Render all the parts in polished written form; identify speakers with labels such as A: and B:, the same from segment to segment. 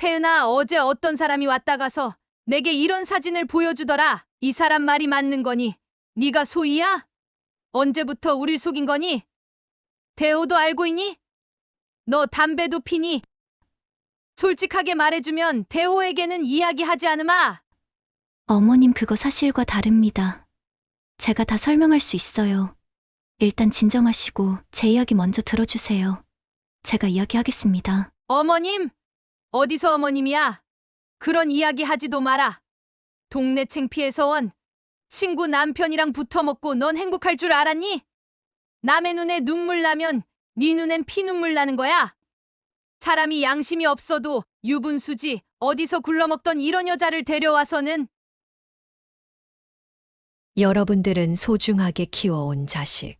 A: 태은아, 어제 어떤 사람이 왔다 가서 내게 이런 사진을 보여주더라. 이 사람 말이 맞는 거니? 네가 소희야? 언제부터 우릴 속인 거니? 대호도 알고 있니? 너 담배도 피니? 솔직하게 말해주면 대호에게는 이야기하지 않으마.
B: 어머님, 그거 사실과 다릅니다. 제가 다 설명할 수 있어요. 일단 진정하시고 제 이야기 먼저 들어주세요. 제가 이야기하겠습니다.
A: 어머님? 어디서 어머님이야? 그런 이야기 하지도 마라. 동네 창피해서 원 친구 남편이랑 붙어먹고 넌 행복할 줄 알았니? 남의 눈에 눈물 나면 네 눈엔 피눈물 나는 거야. 사람이 양심이 없어도 유분수지 어디서 굴러먹던 이런 여자를 데려와서는.
C: 여러분들은 소중하게 키워온 자식,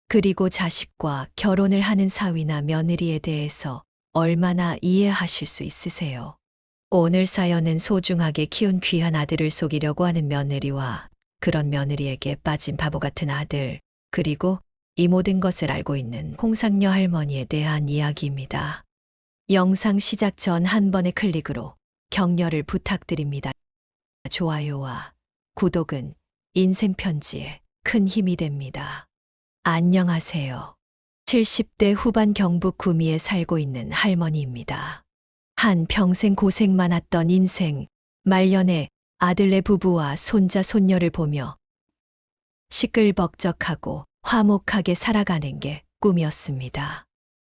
C: 그리고 자식과 결혼을 하는 사위나 며느리에 대해서 얼마나 이해하실 수 있으세요? 오늘 사연은 소중하게 키운 귀한 아들을 속이려고 하는 며느리와 그런 며느리에게 빠진 바보 같은 아들, 그리고 이 모든 것을 알고 있는 홍상녀 할머니에 대한 이야기입니다. 영상 시작 전 한 번의 클릭으로 격려를 부탁드립니다. 좋아요와 구독은 인생 편지에 큰 힘이 됩니다. 안녕하세요. 70대 후반 경북 구미에 살고 있는 할머니입니다. 한 평생 고생 많았던 인생, 말년에 아들네 부부와 손자 손녀를 보며 시끌벅적하고 화목하게 살아가는 게 꿈이었습니다.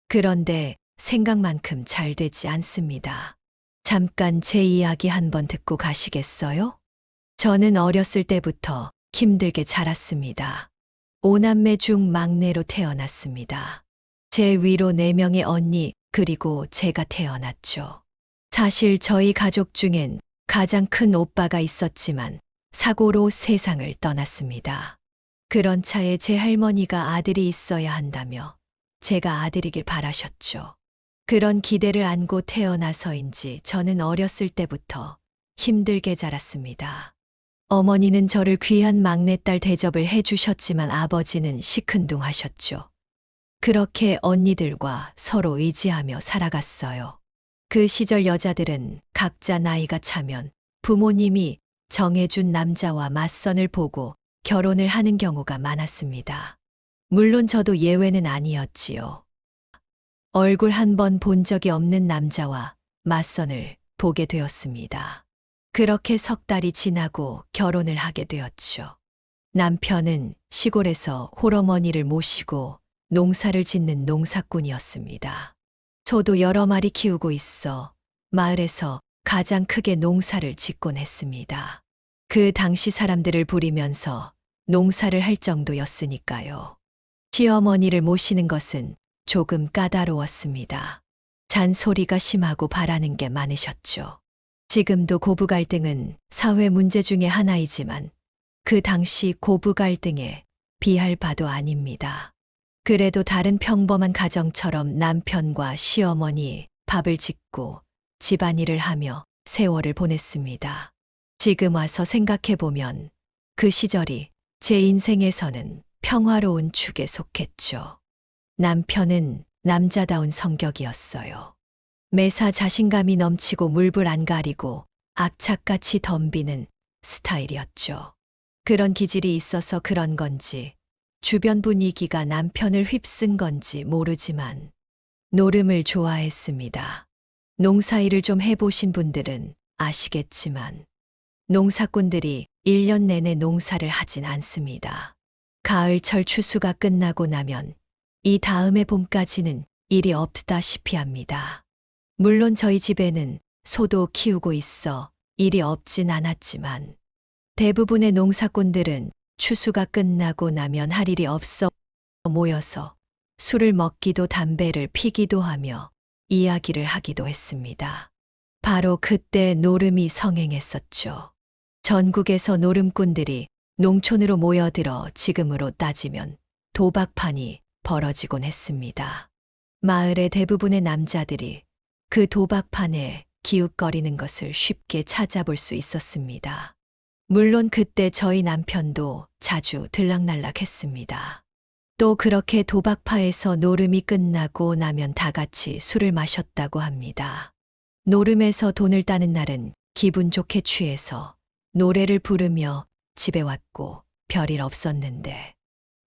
C: 그런데 생각만큼 잘 되지 않습니다. 잠깐 제 이야기 한번 듣고 가시겠어요? 저는 어렸을 때부터 힘들게 자랐습니다. 5남매 중 막내로 태어났습니다. 제 위로 4명의 언니, 그리고 제가 태어났죠. 사실 저희 가족 중엔 가장 큰 오빠가 있었지만 사고로 세상을 떠났습니다. 그런 차에 제 할머니가 아들이 있어야 한다며 제가 아들이길 바라셨죠. 그런 기대를 안고 태어나서인지 저는 어렸을 때부터 힘들게 자랐습니다. 어머니는 저를 귀한 막내딸 대접을 해주셨지만 아버지는 시큰둥하셨죠. 그렇게 언니들과 서로 의지하며 살아갔어요. 그 시절 여자들은 각자 나이가 차면 부모님이 정해준 남자와 맞선을 보고 결혼을 하는 경우가 많았습니다. 물론 저도 예외는 아니었지요. 얼굴 한 번 본 적이 없는 남자와 맞선을 보게 되었습니다. 그렇게 석 달이 지나고 결혼을 하게 되었죠. 남편은 시골에서 홀어머니를 모시고 농사를 짓는 농사꾼이었습니다. 저도 여러 마리 키우고 있어 마을에서 가장 크게 농사를 짓곤 했습니다. 그 당시 사람들을 부리면서 농사를 할 정도였으니까요. 시어머니를 모시는 것은 조금 까다로웠습니다. 잔소리가 심하고 바라는 게 많으셨죠. 지금도 고부 갈등은 사회 문제 중의 하나이지만 그 당시 고부 갈등에 비할 바도 아닙니다. 그래도 다른 평범한 가정처럼 남편과 시어머니 밥을 짓고 집안일을 하며 세월을 보냈습니다. 지금 와서 생각해보면 그 시절이 제 인생에서는 평화로운 축에 속했죠. 남편은 남자다운 성격이었어요. 매사 자신감이 넘치고 물불 안 가리고 악착같이 덤비는 스타일이었죠. 그런 기질이 있어서 그런 건지 주변 분위기가 남편을 휩쓴 건지 모르지만 노름을 좋아했습니다. 농사일을 좀 해보신 분들은 아시겠지만 농사꾼들이 1년 내내 농사를 하진 않습니다. 가을철 추수가 끝나고 나면 이 다음해 봄까지는 일이 없다시피 합니다. 물론 저희 집에는 소도 키우고 있어 일이 없진 않았지만 대부분의 농사꾼들은 추수가 끝나고 나면 할 일이 없어 모여서 술을 먹기도 담배를 피기도 하며 이야기를 하기도 했습니다. 바로 그때 노름이 성행했었죠. 전국에서 노름꾼들이 농촌으로 모여들어 지금으로 따지면 도박판이 벌어지곤 했습니다. 마을의 대부분의 남자들이 그 도박판에 기웃거리는 것을 쉽게 찾아볼 수 있었습니다. 물론 그때 저희 남편도 자주 들락날락했습니다. 또 그렇게 도박파에서 노름이 끝나고 나면 다 같이 술을 마셨다고 합니다. 노름에서 돈을 따는 날은 기분 좋게 취해서 노래를 부르며 집에 왔고 별일 없었는데,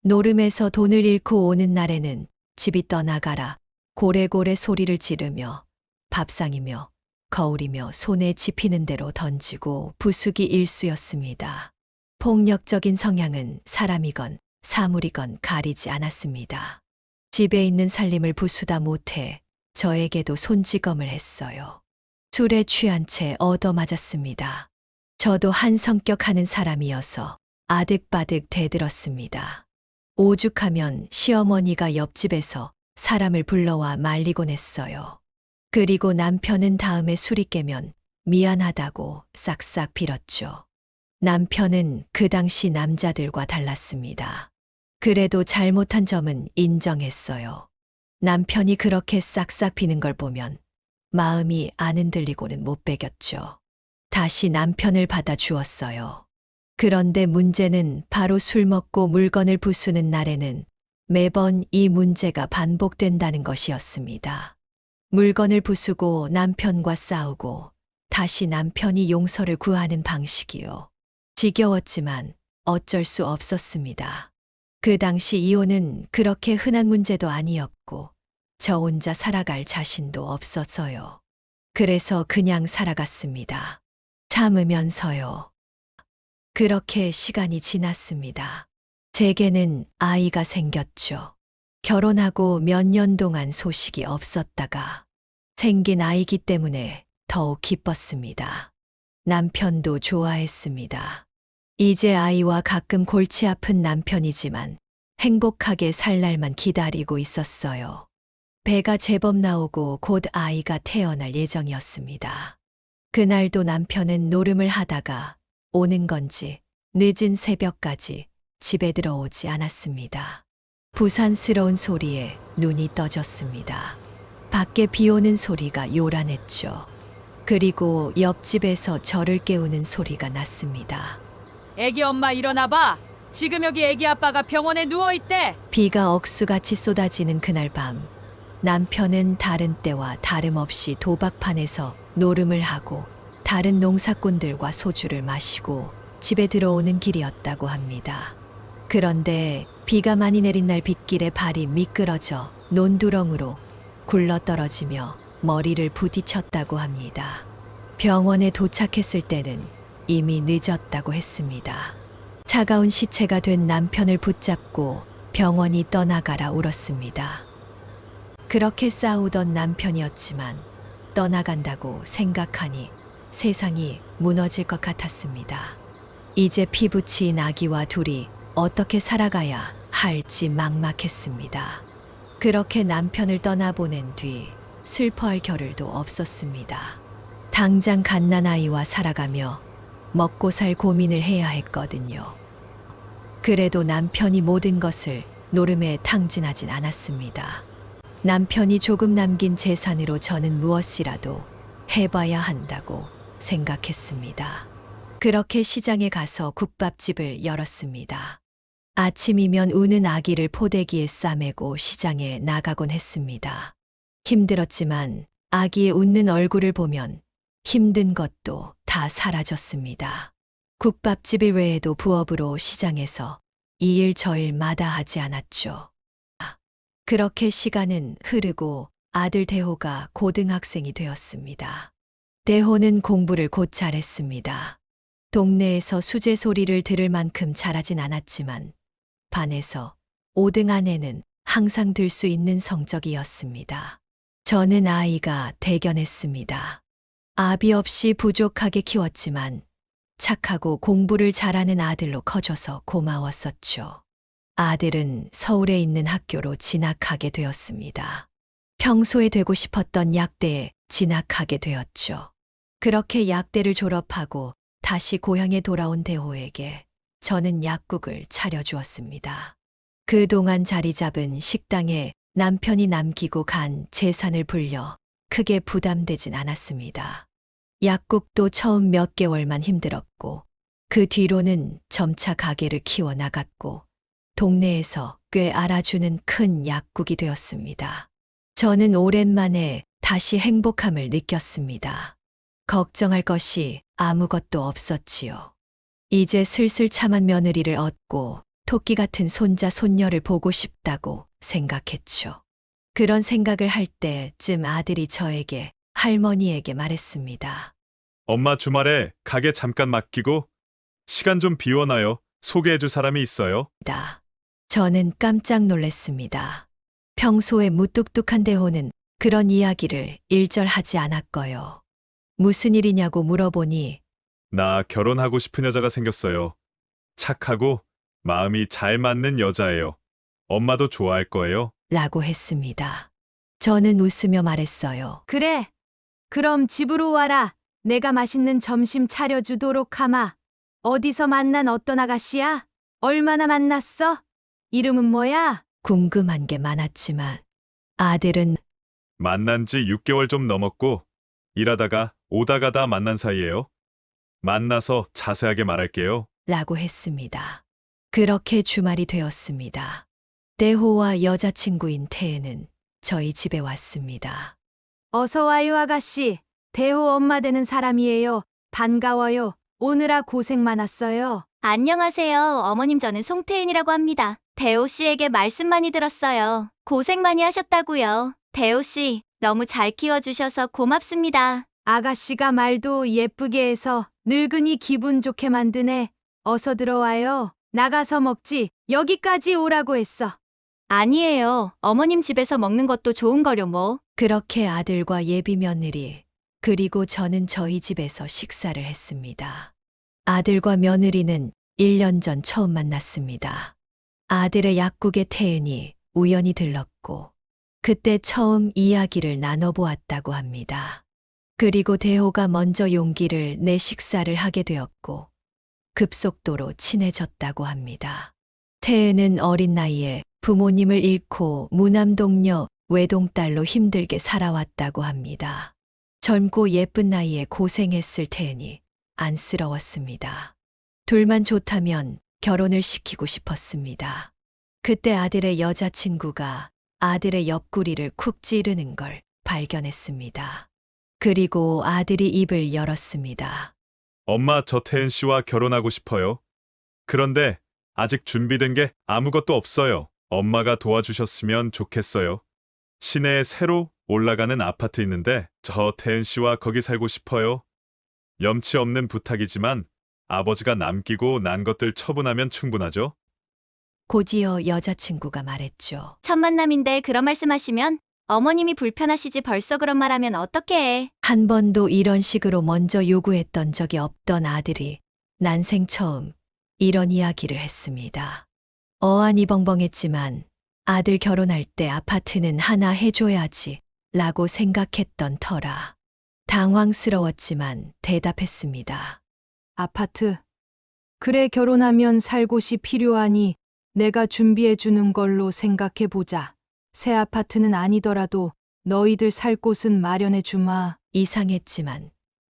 C: 노름에서 돈을 잃고 오는 날에는 집이 떠나가라 고래고래 소리를 지르며 밥상이며 거울이며 손에 집히는 대로 던지고 부수기 일쑤였습니다. 폭력적인 성향은 사람이건 사물이건 가리지 않았습니다. 집에 있는 살림을 부수다 못해 저에게도 손찌검을 했어요. 술에 취한 채 얻어맞았습니다. 저도 한 성격 하는 사람이어서 아득바득 대들었습니다. 오죽하면 시어머니가 옆집에서 사람을 불러와 말리곤 했어요. 그리고 남편은 다음에 술이 깨면 미안하다고 싹싹 빌었죠. 남편은 그 당시 남자들과 달랐습니다. 그래도 잘못한 점은 인정했어요. 남편이 그렇게 싹싹 비는 걸 보면 마음이 안 흔들리고는 못 배겼죠. 다시 남편을 받아주었어요. 그런데 문제는 바로 술 먹고 물건을 부수는 날에는 매번 이 문제가 반복된다는 것이었습니다. 물건을 부수고 남편과 싸우고 다시 남편이 용서를 구하는 방식이요. 지겨웠지만 어쩔 수 없었습니다. 그 당시 이혼은 그렇게 흔한 문제도 아니었고 저 혼자 살아갈 자신도 없어서요. 그래서 그냥 살아갔습니다. 참으면서요. 그렇게 시간이 지났습니다. 제게는 아이가 생겼죠. 결혼하고 몇 년 동안 소식이 없었다가 생긴 아이기 때문에 더욱 기뻤습니다. 남편도 좋아했습니다. 이제 아이와 가끔 골치 아픈 남편이지만 행복하게 살 날만 기다리고 있었어요. 배가 제법 나오고 곧 아이가 태어날 예정이었습니다. 그날도 남편은 노름을 하다가 오는 건지 늦은 새벽까지 집에 들어오지 않았습니다. 부산스러운 소리에 눈이 떠졌습니다. 밖에 비 오는 소리가 요란했죠. 그리고 옆집에서 저를 깨우는 소리가 났습니다.
D: 애기 엄마 일어나봐. 지금 여기 애기 아빠가 병원에 누워있대.
C: 비가 억수같이 쏟아지는 그날 밤, 남편은 다른 때와 다름없이 도박판에서 노름을 하고 다른 농사꾼들과 소주를 마시고 집에 들어오는 길이었다고 합니다. 그런데 비가 많이 내린 날 빗길에 발이 미끄러져 논두렁으로 굴러떨어지며 머리를 부딪혔다고 합니다. 병원에 도착했을 때는 이미 늦었다고 했습니다. 차가운 시체가 된 남편을 붙잡고 병원이 떠나가라 울었습니다. 그렇게 싸우던 남편이었지만 떠나간다고 생각하니 세상이 무너질 것 같았습니다. 이제 피부치인 아기와 둘이 어떻게 살아가야 할지 막막했습니다. 그렇게 남편을 떠나보낸 뒤 슬퍼할 겨를도 없었습니다. 당장 갓난아이와 살아가며 먹고 살 고민을 해야 했거든요. 그래도 남편이 모든 것을 노름에 탕진하진 않았습니다. 남편이 조금 남긴 재산으로 저는 무엇이라도 해봐야 한다고 생각했습니다. 그렇게 시장에 가서 국밥집을 열었습니다. 아침이면 우는 아기를 포대기에 싸매고 시장에 나가곤 했습니다. 힘들었지만 아기의 웃는 얼굴을 보면 힘든 것도 다 사라졌습니다. 국밥집 일 외에도 부업으로 시장에서 이 일 저 일 마다하지 않았죠. 그렇게 시간은 흐르고 아들 대호가 고등학생이 되었습니다. 대호는 공부를 곧 잘했습니다. 동네에서 수제 소리를 들을 만큼 잘하진 않았지만 반에서 5등 안에는 항상 들 수 있는 성적이었습니다. 저는 아이가 대견했습니다. 아비 없이 부족하게 키웠지만 착하고 공부를 잘하는 아들로 커줘서 고마웠었죠. 아들은 서울에 있는 학교로 진학하게 되었습니다. 평소에 되고 싶었던 약대에 진학하게 되었죠. 그렇게 약대를 졸업하고 다시 고향에 돌아온 대호에게 저는 약국을 차려주었습니다. 그동안 자리 잡은 식당에 남편이 남기고 간 재산을 불려 크게 부담되진 않았습니다. 약국도 처음 몇 개월만 힘들었고 그 뒤로는 점차 가게를 키워나갔고 동네에서 꽤 알아주는 큰 약국이 되었습니다. 저는 오랜만에 다시 행복함을 느꼈습니다. 걱정할 것이 아무것도 없었지요. 이제 슬슬 참한 며느리를 얻고 토끼 같은 손자 손녀를 보고 싶다고 생각했죠. 그런 생각을 할 때쯤 아들이 저에게 할머니에게 말했습니다.
E: 엄마 주말에 가게 잠깐 맡기고 시간 좀 비워놔요. 소개해줄 사람이 있어요.
C: 저는 깜짝 놀랐습니다. 평소에 무뚝뚝한 대호는 그런 이야기를 일절하지 않았고요. 무슨 일이냐고 물어보니
E: 나 결혼하고 싶은 여자가 생겼어요. 착하고 마음이 잘 맞는 여자예요. 엄마도 좋아할 거예요.
C: 라고 했습니다. 저는 웃으며 말했어요.
A: 그래. 그럼 집으로 와라. 내가 맛있는 점심 차려주도록 하마. 어디서 만난 어떤 아가씨야? 얼마나 만났어? 이름은 뭐야?
C: 궁금한 게 많았지만 아들은
E: 만난 지 6개월 좀 넘었고 일하다가 오다 가다 만난 사이예요. 만나서 자세하게 말할게요.
C: 라고 했습니다. 그렇게 주말이 되었습니다. 대호와 여자친구인 태은은 저희 집에 왔습니다.
A: 어서 와요, 아가씨. 대호 엄마 되는 사람이에요. 반가워요. 오느라 고생 많았어요.
B: 안녕하세요. 어머님 저는 송태은이라고 합니다. 대호 씨에게 말씀 많이 들었어요. 고생 많이 하셨다고요. 대호 씨, 너무 잘 키워주셔서 고맙습니다.
A: 아가씨가 말도 예쁘게 해서 늙은이 기분 좋게 만드네. 어서 들어와요. 나가서 먹지. 여기까지 오라고 했어.
B: 아니에요. 어머님 집에서 먹는 것도 좋은 거려 뭐.
C: 그렇게 아들과 예비 며느리 그리고 저는 저희 집에서 식사를 했습니다. 아들과 며느리는 1년 전 처음 만났습니다. 아들의 약국에 태은이 우연히 들렀고 그때 처음 이야기를 나눠보았다고 합니다. 그리고 대호가 먼저 용기를 내 식사를 하게 되었고 급속도로 친해졌다고 합니다. 태은은 어린 나이에 부모님을 잃고 무남동녀 외동딸로 힘들게 살아왔다고 합니다. 젊고 예쁜 나이에 고생했을 태은이 안쓰러웠습니다. 둘만 좋다면 결혼을 시키고 싶었습니다. 그때 아들의 여자친구가 아들의 옆구리를 쿡 찌르는 걸 발견했습니다. 그리고 아들이 입을 열었습니다.
E: 엄마 저 태은 씨와 결혼하고 싶어요. 그런데 아직 준비된 게 아무것도 없어요. 엄마가 도와주셨으면 좋겠어요. 시내에 새로 올라가는 아파트 있는데 저 태은 씨와 거기 살고 싶어요. 염치 없는 부탁이지만 아버지가 남기고 난 것들 처분하면 충분하죠?
C: 곧이어 여자친구가 말했죠.
B: 첫 만남인데 그런 말씀하시면 어머님이 불편하시지 벌써 그런 말하면 어떡해.
C: 한 번도 이런 식으로 먼저 요구했던 적이 없던 아들이 난생 처음 이런 이야기를 했습니다. 어안이 벙벙했지만 아들 결혼할 때 아파트는 하나 해줘야지 라고 생각했던 터라 당황스러웠지만 대답했습니다.
A: 아파트. 그래, 결혼하면 살 곳이 필요하니 내가 준비해 주는 걸로 생각해 보자. 새 아파트는 아니더라도 너희들 살 곳은 마련해 주마.
C: 이상했지만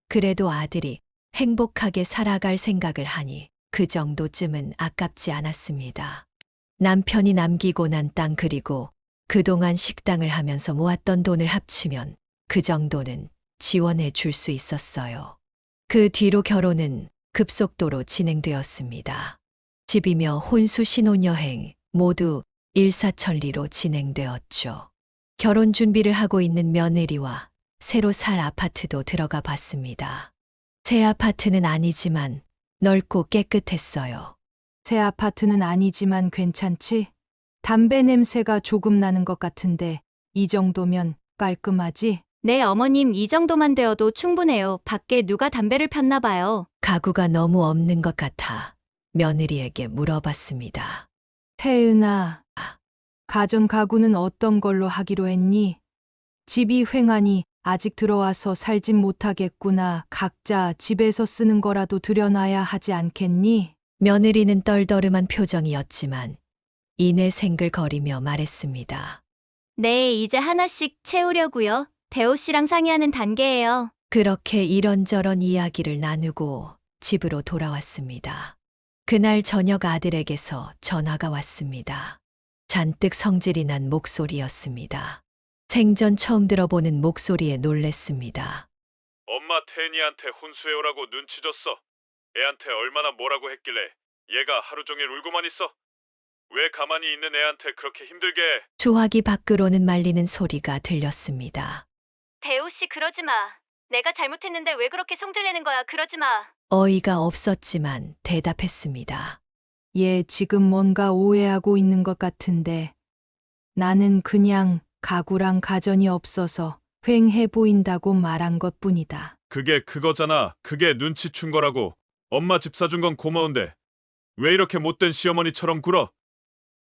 C: 그래도 아들이 행복하게 살아갈 생각을 하니 그 정도쯤은 아깝지 않았습니다. 남편이 남기고 난 땅 그리고 그동안 식당을 하면서 모았던 돈을 합치면 그 정도는 지원해 줄 수 있었어요. 그 뒤로 결혼은 급속도로 진행되었습니다. 집이며 혼수 신혼여행 모두 일사천리로 진행되었죠. 결혼 준비를 하고 있는 며느리와 새로 살 아파트도 들어가 봤습니다. 새 아파트는 아니지만 넓고 깨끗했어요.
A: 새 아파트는 아니지만 괜찮지? 담배 냄새가 조금 나는 것 같은데 이 정도면 깔끔하지?
B: 네, 어머님 이 정도만 되어도 충분해요. 밖에 누가 담배를 폈나 봐요.
C: 가구가 너무 없는 것 같아 며느리에게 물어봤습니다.
A: 태은아, 가전 가구는 어떤 걸로 하기로 했니? 집이 횡하니 아직 들어와서 살진 못하겠구나. 각자 집에서 쓰는 거라도 들여놔야 하지 않겠니?
C: 며느리는 떨떠름한 표정이었지만 이내 생글거리며 말했습니다.
B: 네, 이제 하나씩 채우려고요. 대호 씨랑 상의하는 단계예요.
C: 그렇게 이런저런 이야기를 나누고 집으로 돌아왔습니다. 그날 저녁 아들에게서 전화가 왔습니다. 잔뜩 성질이 난 목소리였습니다. 생전 처음 들어보는 목소리에 놀랬습니다.
E: 엄마 태은이한테 혼수해오라고 눈치 줬어. 애한테 얼마나 뭐라고 했길래 얘가 하루 종일 울고만 있어? 왜 가만히 있는 애한테 그렇게 힘들게 해?
C: 수화기 밖으로는 말리는 소리가 들렸습니다.
B: 대호 씨 그러지 마. 내가 잘못했는데 왜 그렇게 성질내는 거야? 그러지 마.
C: 어이가 없었지만 대답했습니다.
A: 얘 지금 뭔가 오해하고 있는 것 같은데 나는 그냥 가구랑 가전이 없어서 휑해 보인다고 말한 것뿐이다.
E: 그게 그거잖아. 그게 눈치챈 거라고. 엄마 집 사준 건 고마운데 왜 이렇게 못된 시어머니처럼 굴어?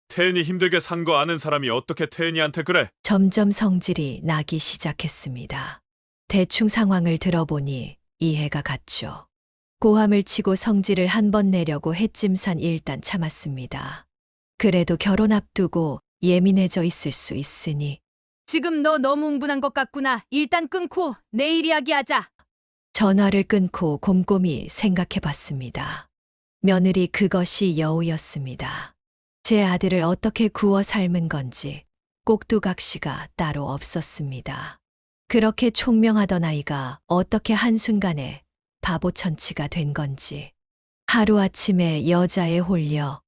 E: 태은이 힘들게 산 거 아는 사람이 어떻게 태은이한테 그래?
C: 점점 성질이 나기 시작했습니다. 대충 상황을 들어보니 이해가 갔죠. 고함을 치고 성질을 한 번 내려고 했지만 일단 참았습니다. 그래도 결혼 앞두고 예민해져 있을 수 있으니
A: 지금 너 너무 흥분한 것 같구나. 일단 끊고 내일 이야기하자.
C: 전화를 끊고 곰곰이 생각해 봤습니다. 며느리 그것이 여우였습니다. 제 아들을 어떻게 구워 삶은 건지 꼭두각시가 따로 없었습니다. 그렇게 총명하던 아이가 어떻게 한순간에 바보천치가 된 건지 하루아침에 여자에 홀려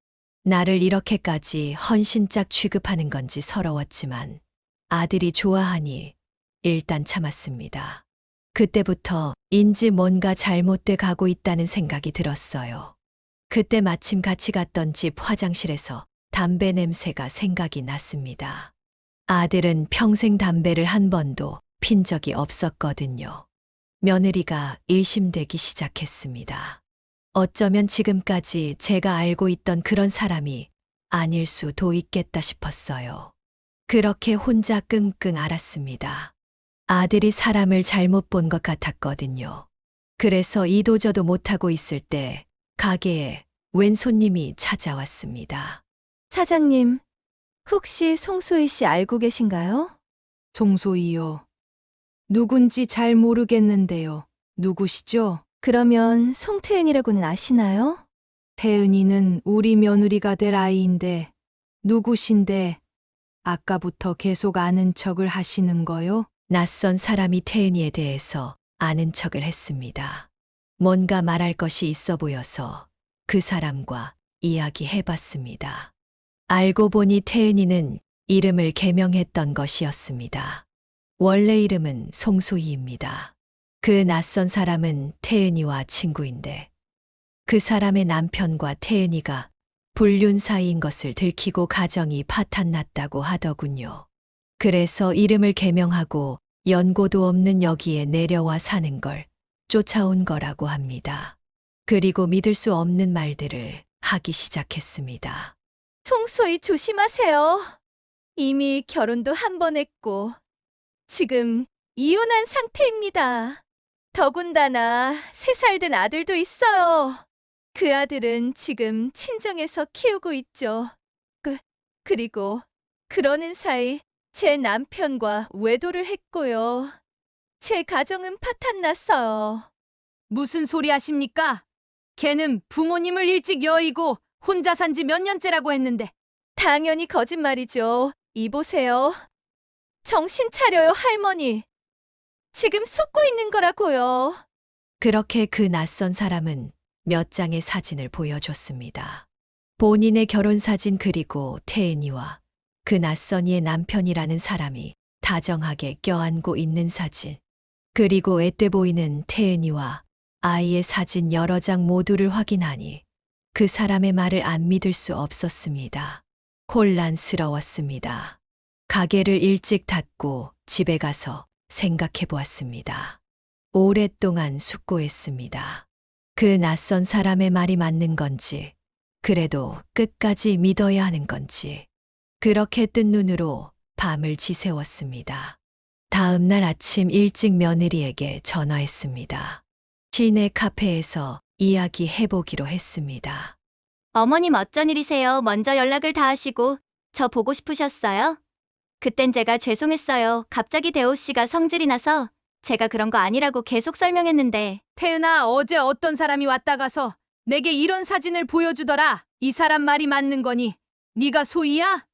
C: 나를 이렇게까지 헌신짝 취급하는 건지 서러웠지만 아들이 좋아하니 일단 참았습니다. 그때부터 인지 뭔가 잘못돼 가고 있다는 생각이 들었어요. 그때 마침 같이 갔던 집 화장실에서 담배 냄새가 생각이 났습니다. 아들은 평생 담배를 한 번도 핀 적이 없었거든요. 며느리가 의심되기 시작했습니다. 어쩌면 지금까지 제가 알고 있던 그런 사람이 아닐 수도 있겠다 싶었어요. 그렇게 혼자 끙끙 앓았습니다. 아들이 사람을 잘못 본 것 같았거든요. 그래서 이도저도 못하고 있을 때 가게에 웬 손님이 찾아왔습니다.
F: 사장님, 혹시 송소희 씨 알고 계신가요?
A: 송소희요. 누군지 잘 모르겠는데요. 누구시죠?
F: 그러면 송태은이라고는 아시나요?
A: 태은이는 우리 며느리가 될 아이인데 누구신데 아까부터 계속 아는 척을 하시는 거요?
C: 낯선 사람이 태은이에 대해서 아는 척을 했습니다. 뭔가 말할 것이 있어 보여서 그 사람과 이야기해봤습니다. 알고 보니 태은이는 이름을 개명했던 것이었습니다. 원래 이름은 송소희입니다. 그 낯선 사람은 태은이와 친구인데 그 사람의 남편과 태은이가 불륜 사이인 것을 들키고 가정이 파탄났다고 하더군요. 그래서 이름을 개명하고 연고도 없는 여기에 내려와 사는 걸 쫓아온 거라고 합니다. 그리고 믿을 수 없는 말들을 하기 시작했습니다.
F: 송소희 조심하세요. 이미 결혼도 한 번 했고 지금 이혼한 상태입니다. 더군다나 3살 된 아들도 있어요. 그 아들은 지금 친정에서 키우고 있죠. 그리고 그러는 사이 제 남편과 외도를 했고요. 제 가정은 파탄났어요.
A: 무슨 소리 하십니까? 걔는 부모님을 일찍 여의고 혼자 산 지 몇 년째라고 했는데
F: 당연히 거짓말이죠. 이보세요. 정신 차려요, 할머니. 지금 속고 있는 거라고요.
C: 그렇게 그 낯선 사람은 몇 장의 사진을 보여줬습니다. 본인의 결혼 사진 그리고 태은이와 그 낯선 이의 남편이라는 사람이 다정하게 껴안고 있는 사진, 그리고 앳돼 보이는 태은이와 아이의 사진 여러 장 모두를 확인하니 그 사람의 말을 안 믿을 수 없었습니다. 혼란스러웠습니다. 가게를 일찍 닫고 집에 가서 생각해 보았습니다. 오랫동안 숙고했습니다. 그 낯선 사람의 말이 맞는 건지, 그래도 끝까지 믿어야 하는 건지, 그렇게 뜬 눈으로 밤을 지새웠습니다. 다음 날 아침 일찍 며느리에게 전화했습니다. 시내 카페에서 이야기해보기로 했습니다.
B: 어머님 어쩐 일이세요? 먼저 연락을 다 하시고 저 보고 싶으셨어요? 그땐 제가 죄송했어요. 갑자기 대호 씨가 성질이 나서 제가 그런 거 아니라고 계속 설명했는데.
A: 태은아, 어제 어떤 사람이 왔다 가서 내게 이런 사진을 보여주더라. 이 사람 말이 맞는 거니? 네가 소희야?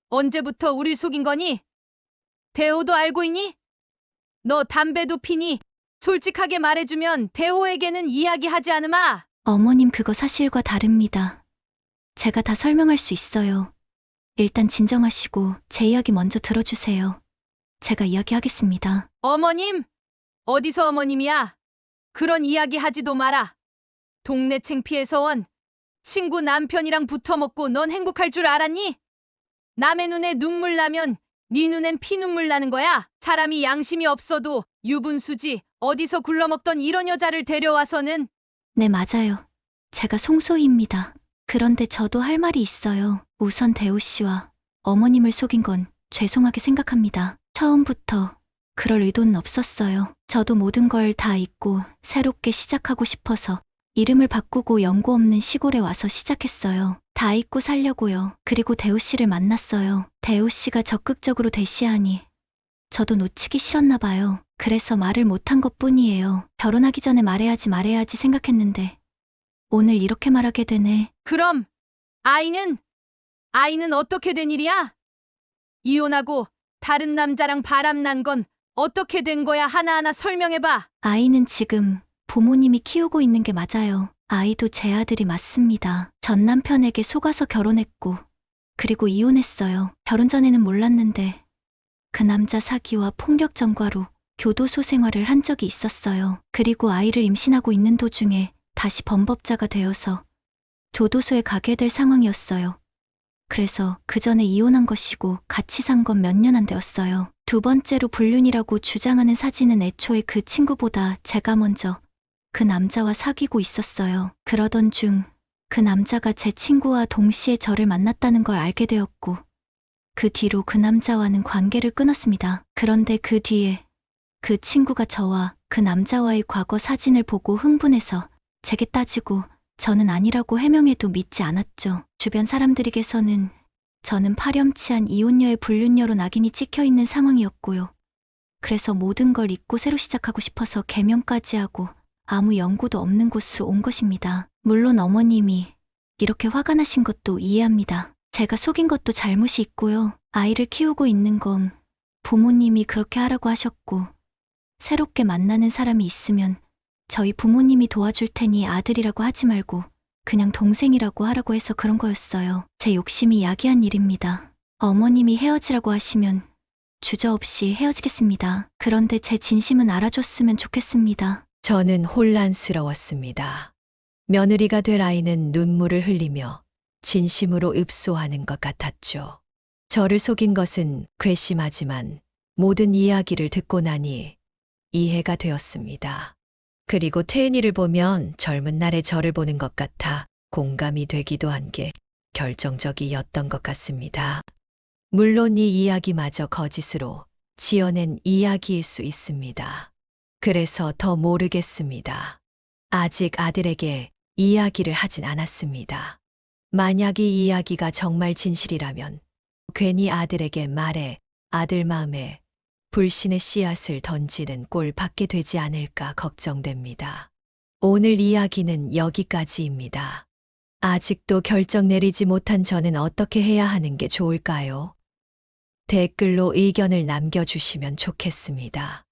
A: 언제부터 우릴 속인 거니? 대호도 알고 있니? 너 담배도 피니? 솔직하게 말해주면 대호에게는 이야기하지 않으마.
B: 어머님, 그거 사실과 다릅니다. 제가 다 설명할 수 있어요. 일단 진정하시고 제 이야기 먼저 들어주세요. 제가 이야기하겠습니다.
A: 어머님? 어디서 어머님이야? 그런 이야기 하지도 마라. 동네 창피해서 원 친구 남편이랑 붙어먹고 넌 행복할 줄 알았니? 남의 눈에 눈물 나면 네 눈엔 피눈물 나는 거야. 사람이 양심이 없어도 유분수지 어디서 굴러먹던 이런 여자를 데려와서는.
B: 네, 맞아요. 제가 송소희입니다. 그런데 저도 할 말이 있어요. 우선 대호 씨와 어머님을 속인 건 죄송하게 생각합니다. 처음부터 그럴 의도는 없었어요. 저도 모든 걸 다 잊고 새롭게 시작하고 싶어서 이름을 바꾸고 연고 없는 시골에 와서 시작했어요. 다 잊고 살려고요. 그리고 대호 씨를 만났어요. 대호 씨가 적극적으로 대시하니 저도 놓치기 싫었나 봐요. 그래서 말을 못한 것뿐이에요. 결혼하기 전에 말해야지 생각했는데 오늘 이렇게 말하게 되네.
A: 그럼 아이는 어떻게 된 일이야? 이혼하고 다른 남자랑 바람난 건 어떻게 된 거야? 하나하나 설명해봐.
B: 아이는 지금 부모님이 키우고 있는 게 맞아요. 아이도 제 아들이 맞습니다. 전 남편에게 속아서 결혼했고 그리고 이혼했어요. 결혼 전에는 몰랐는데 그 남자 사기와 폭력 전과로 교도소 생활을 한 적이 있었어요. 그리고 아이를 임신하고 있는 도중에 다시 범법자가 되어서 교도소에 가게 될 상황이었어요. 그래서 그 전에 이혼한 것이고 같이 산 건 몇 년 안 되었어요. 두 번째로 불륜이라고 주장하는 사진은 애초에 그 친구보다 제가 먼저 그 남자와 사귀고 있었어요. 그러던 중 그 남자가 제 친구와 동시에 저를 만났다는 걸 알게 되었고 그 뒤로 그 남자와는 관계를 끊었습니다. 그런데 그 뒤에 그 친구가 저와 그 남자와의 과거 사진을 보고 흥분해서 제게 따지고 저는 아니라고 해명해도 믿지 않았죠. 주변 사람들에게서는 저는 파렴치한 이혼녀의 불륜녀로 낙인이 찍혀있는 상황이었고요. 그래서 모든 걸 잊고 새로 시작하고 싶어서 개명까지 하고 아무 연고도 없는 곳으로 온 것입니다. 물론 어머님이 이렇게 화가 나신 것도 이해합니다. 제가 속인 것도 잘못이 있고요. 아이를 키우고 있는 건 부모님이 그렇게 하라고 하셨고 새롭게 만나는 사람이 있으면 저희 부모님이 도와줄 테니 아들이라고 하지 말고 그냥 동생이라고 하라고 해서 그런 거였어요. 제 욕심이 야기한 일입니다. 어머님이 헤어지라고 하시면 주저없이 헤어지겠습니다. 그런데 제 진심은 알아줬으면 좋겠습니다.
C: 저는 혼란스러웠습니다. 며느리가 될 아이는 눈물을 흘리며 진심으로 읍소하는 것 같았죠. 저를 속인 것은 괘씸하지만 모든 이야기를 듣고 나니 이해가 되었습니다. 그리고 태은이를 보면 젊은 날의 저를 보는 것 같아 공감이 되기도 한 게 결정적이었던 것 같습니다. 물론 이 이야기마저 거짓으로 지어낸 이야기일 수 있습니다. 그래서 더 모르겠습니다. 아직 아들에게 이야기를 하진 않았습니다. 만약 이 이야기가 정말 진실이라면 괜히 아들에게 말해 아들 마음에 불신의 씨앗을 던지는 꼴 받게 되지 않을까 걱정됩니다. 오늘 이야기는 여기까지입니다. 아직도 결정 내리지 못한 저는 어떻게 해야 하는 게 좋을까요? 댓글로 의견을 남겨주시면 좋겠습니다.